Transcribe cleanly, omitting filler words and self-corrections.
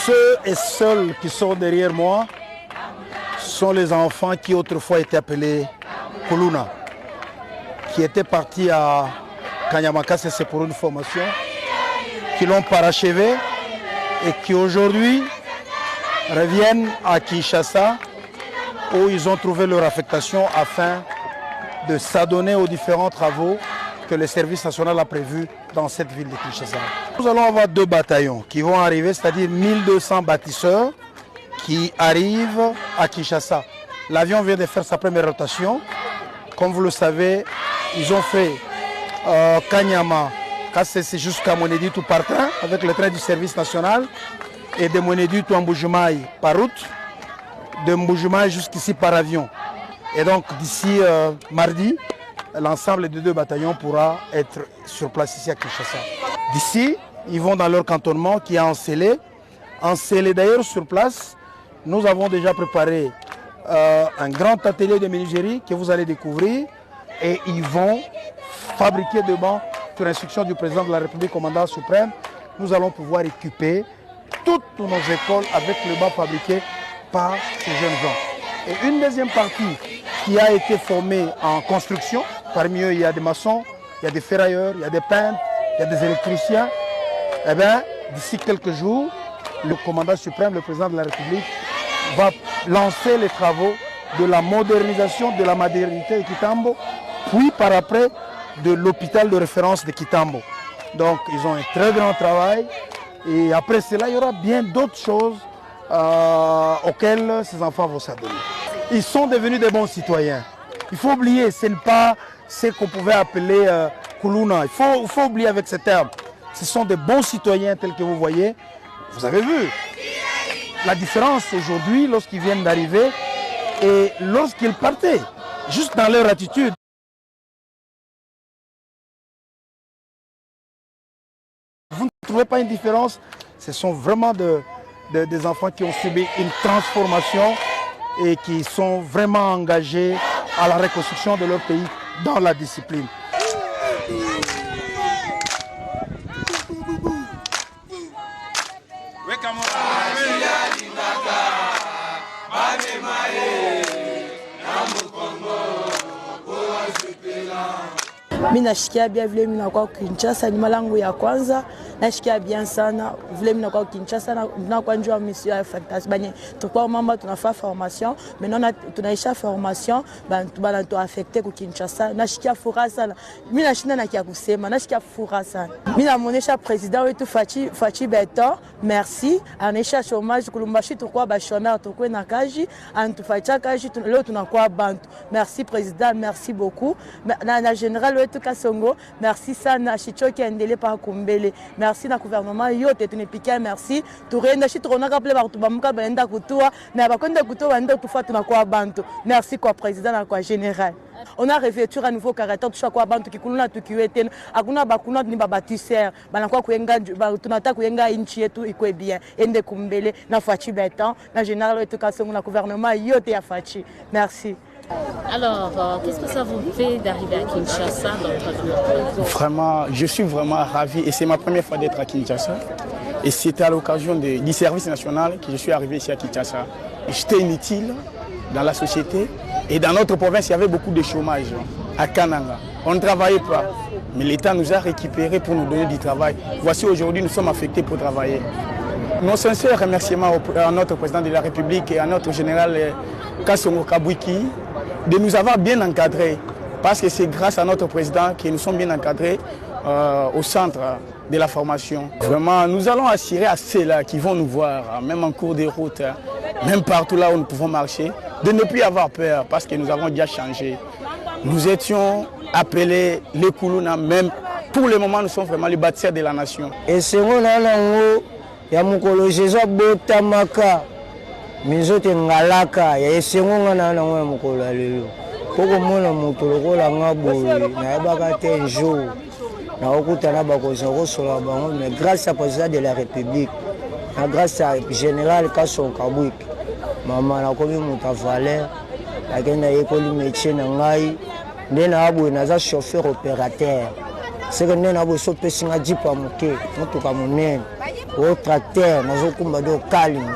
Ceux et celles qui sont derrière moi sont les enfants qui autrefois étaient appelés Kuluna, qui étaient partis à Kanyamakase, c'est pour une formation, qui l'ont parachevé et qui aujourd'hui reviennent à Kinshasa où ils ont trouvé leur affectation afin de s'adonner aux différents travaux que le service national a prévus dans cette ville de Kinshasa. Nous allons avoir 2 bataillons qui vont arriver, c'est-à-dire 1200 bâtisseurs qui arrivent à Kinshasa. L'avion vient de faire sa première rotation. Comme vous le savez, ils ont fait Kanyama, c'est jusqu'à Monedi tout par train, avec le train du service national, et de Monedi tout à Mbujimaï par route, de Mbujimaï jusqu'ici par avion. Et donc d'ici mardi, l'ensemble des 2 bataillons pourra être sur place ici à Kinshasa. D'ici, ils vont dans leur cantonnement qui est encelé. Encelé d'ailleurs sur place, nous avons déjà préparé un grand atelier de menuiserie que vous allez découvrir et ils vont fabriquer des bancs sur instruction du président de la République, commandant suprême. Nous allons pouvoir équiper toutes nos écoles avec le banc fabriqué par ces jeunes gens. Et une deuxième partie qui a été formée en construction, parmi eux il y a des maçons, il y a des ferrailleurs, il y a des peintres, il y a des électriciens. Eh bien, d'ici quelques jours, le commandant suprême, le président de la République, va lancer les travaux de la modernisation de la maternité de Kitambo, puis par après de l'hôpital de référence de Kitambo. Donc ils ont un très grand travail et après cela il y aura bien d'autres choses auxquelles ces enfants vont s'adonner. Ils sont devenus des bons citoyens. Il faut oublier, ce n'est pas ce qu'on pouvait appeler Kuluna. Il faut oublier avec ce terme. Ce sont des bons citoyens tels que vous voyez. Vous avez vu la différence aujourd'hui lorsqu'ils viennent d'arriver et lorsqu'ils partaient, juste dans leur attitude. Vous ne trouvez pas une différence? Ce sont vraiment des enfants qui ont subi une transformation et qui sont vraiment engagés à la reconstruction de leur pays dans la discipline. Mimi nashikia bien vile mimi nakuwa Kinshasa ni malangu ya kwanza nashikia bien sana vile mimi nakuwa Kinshasa na kwa njoo mission ya factas banye tukwa mama tunafanya formation maintenant tunaisha formation bana tu affecté ku Kinshasa nashikia furaha sana mimi nashinda na kia kusema nashikia furaha sana mimi namuonesha president wetu Fachi Beton merci anaisha chômage kulumbashi tukwa ba chômeur tukwe na kaji antufacha kaji leo tunakuwa bantu merci président merci beaucoup na général wetu Kasongo merci sana shichoki endele pa kumbele merci na gouvernement yote tunipika merci turenda shi turonaka ple ba tubamuka baenda kutua na bakonda kutua baenda tufa tunakuwa bantu merci kwa président na kwa général on a revêtu un nouveau caractère tout chaque bantu kikuluna tukiwete akuna bakuna ni babatisseur banakuwa kuenga tunataka kuenga inchi yetu ikwe bien ende kumbele na Fachi Beton na général wetu Kasongo na gouvernement yote ya Fachi merci. Alors, qu'est-ce que ça vous fait d'arriver à Kinshasa Vraiment, je suis vraiment ravi et c'est ma première fois d'être à Kinshasa. Et c'était à l'occasion du service national que je suis arrivé ici à Kinshasa. J'étais inutile dans la société et dans notre province, il y avait beaucoup de chômage à Kananga. On ne travaillait pas, mais l'État nous a récupérés pour nous donner du travail. Voici aujourd'hui, nous sommes affectés pour travailler. Nos sincères remerciements à notre président de la République et à notre général Kasongo Kabwiki de nous avoir bien encadrés, parce que c'est grâce à notre président que nous sommes bien encadrés au centre de la formation. Vraiment, nous allons assurer à ceux-là qui vont nous voir, même en cours de route, même partout là où nous pouvons marcher, de ne plus avoir peur, parce que nous avons déjà changé. Nous étions appelés les Kuluna, même pour le moment, nous sommes vraiment les bâtisseurs de la nation. Et c'est ya mukolo Jésus botamaka mizote ngalaka ya esengo ngana na ngwa mukolo alelo poko mona moto lokola ngaboye na yabaka te jour na okutana bakoza kosola bango mais grâce à président de la République na grâce à général Kasongo Kabwiki mama na komi muta valeur akenda yekoli métier na ngai ndena aboye naza chauffeur opérateur c'est que ndena abo so pesinga jipa muke mutuka munene au tracteur nazokumba do kalima